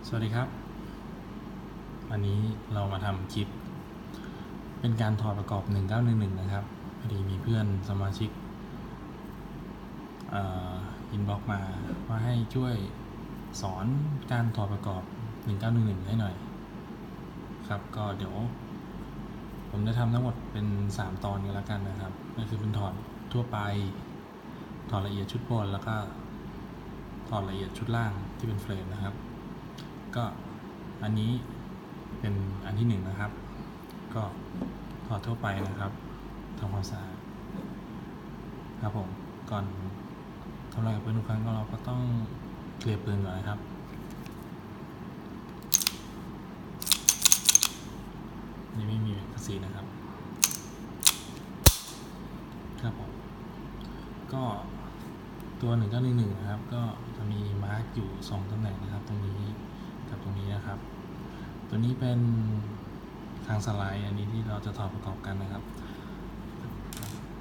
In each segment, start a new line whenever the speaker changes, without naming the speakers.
สวัสดีครับวันนี้เรามาทำคลิปเป็นการถอดประกอบ1911นะครับพอดีมีเพื่อนสมาชิกอินบ็อกมาว่าให้ช่วยสอนการถอดประกอบ1911ให้หน่อยครับก็เดี๋ยวผมจะทำทั้งหมดเป็น3ตอนกันแล้วกันนะครับก็คือเป็นถอดทั่วไปถอดละเอียดชุดบนแล้วก็ถอดละเอียดชุดล่างที่เป็นเฟรมนะครับก็อันนี้เป็นอันที่1นะครับก็ถอดทั่วไปนะครับทำความสะอาดครับผมก่อนทำลายปืนทุกครั้งเราก็ต้องเคลียร์ปืนก่อนนะครับนี่ไม่มีกระสีนะครับครับผมก็ตัว1911นะครับก็จะมีมาร์กอยู่2ตำแหน่งนะครับตรงนี้กับตรงนี้นะครับตัวนี้เป็นทางสไลด์อันนี้ที่เราจะถอดประกอบกันนะครับ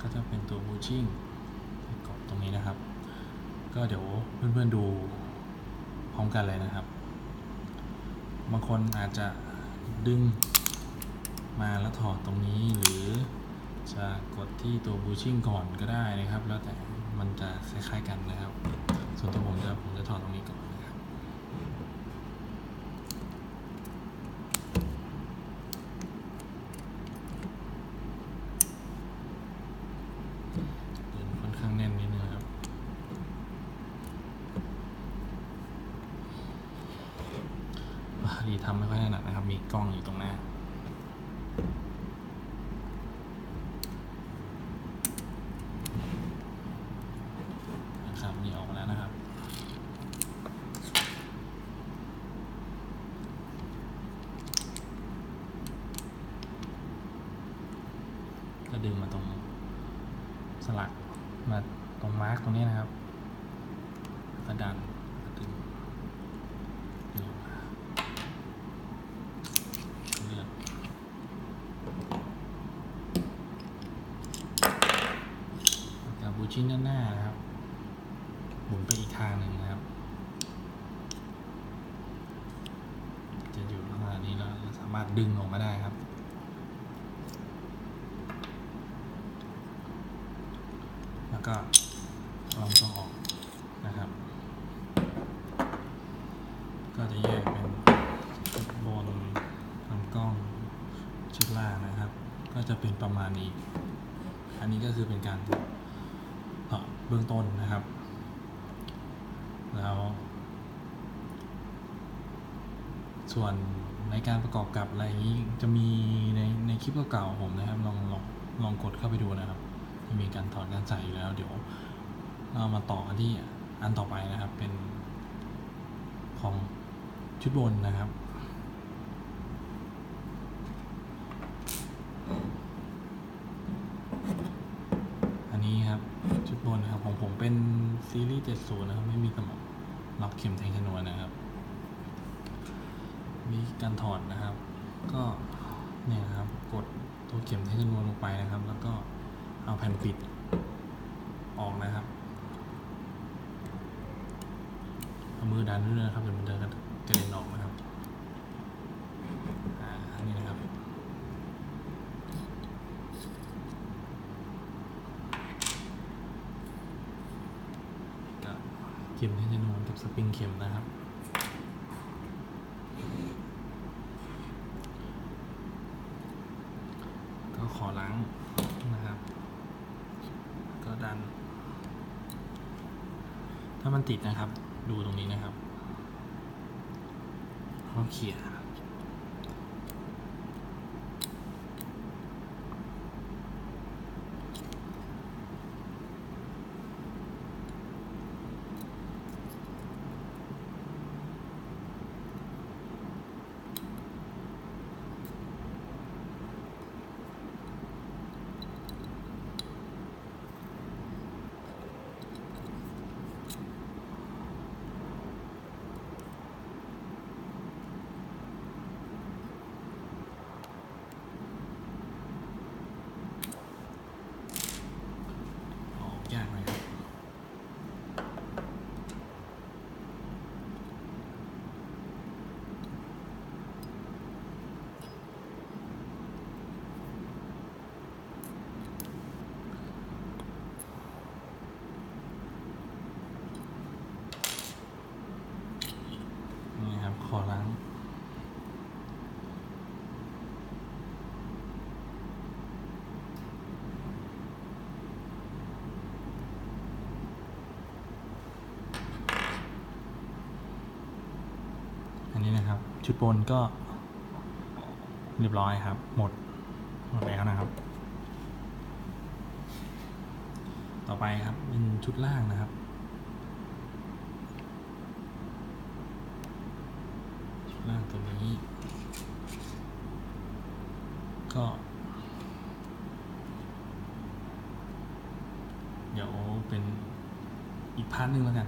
ก็จะเป็นตัวบูชิ่งประกอบตรงนี้นะครับก็เดี๋ยวเพื่อนๆดูพร้อมกันเลยนะครับบางคนอาจจะดึงมาแล้วถอดตรงนี้หรือจะกดที่ตัวบูชิ่งก่อนก็ได้นะครับแล้วแต่มันจะคล้ายๆกันนะครับส่วนตัวผมจะถอดตรงนี้ก่อนนะครับค่อนข้างแน่นนิดนึงครับดีทำไม่ค่อยถนัดนะครับมีกล้องอยู่ตรงหน้านี่ออกมาแล้วนะครับก็ดึงมาตรงสลักมาตรงมาร์กตรงนี้นะครับกระดันดึงเลือกกับบูชิ่งด้านหน้านะครับหมุนไปอีกทางหนึ่งนะครับจะอยู่ขนาดนี้แล้วสามารถดึงออกมาได้ครับแล้วก็ลองต้องออกนะครับก็จะแยกเป็นชุดบนลำกล้องชุดล่างนะครับก็จะเป็นประมาณนี้อันนี้ก็คือเป็นการเบื้องต้นนะครับแล้วส่วนในการประกอบกับอะไรอย่างนี้จะมีในคลิปเก่าๆผมนะครับลองกดเข้าไปดูนะครับจะมีการถอดการใส่อยู่แล้วเดี๋ยวเรามาต่อกันที่อันต่อไปนะครับเป็นของชุดบนนะครับอันนี้ครับชุดบนนะครับของผมเป็นซีรีส์70นะครับไม่มีกระบอกล็อกเข็มแทงชนวนนะครับมีการถอดนะครับก็เนี่ยนะครับกดตัวเข็มแทงชนวนลงไปนะครับแล้วก็เอาแผ่นปิดออกนะครับเอามือดันด้วยนะครับเดี๋ยวมันจะกระเด็นออกนะครับนี่นะครับกับเข็มแทงชนวนกับสปริงเข็มนะครับก็ขอล้างนะครับก็ดันถ้ามันติดนะครับดูตรงนี้นะครับเขาเขี่ย อล้างอันนี้นะครับชุดบนก็เรียบร้อยครับหมดแล้วนะครับต่อไปครับเป็นชุดล่างนะครับชุดล่างตัวนี้ก็เดี๋ยวเป็นอีกพาร์ทนึงแล้วกัน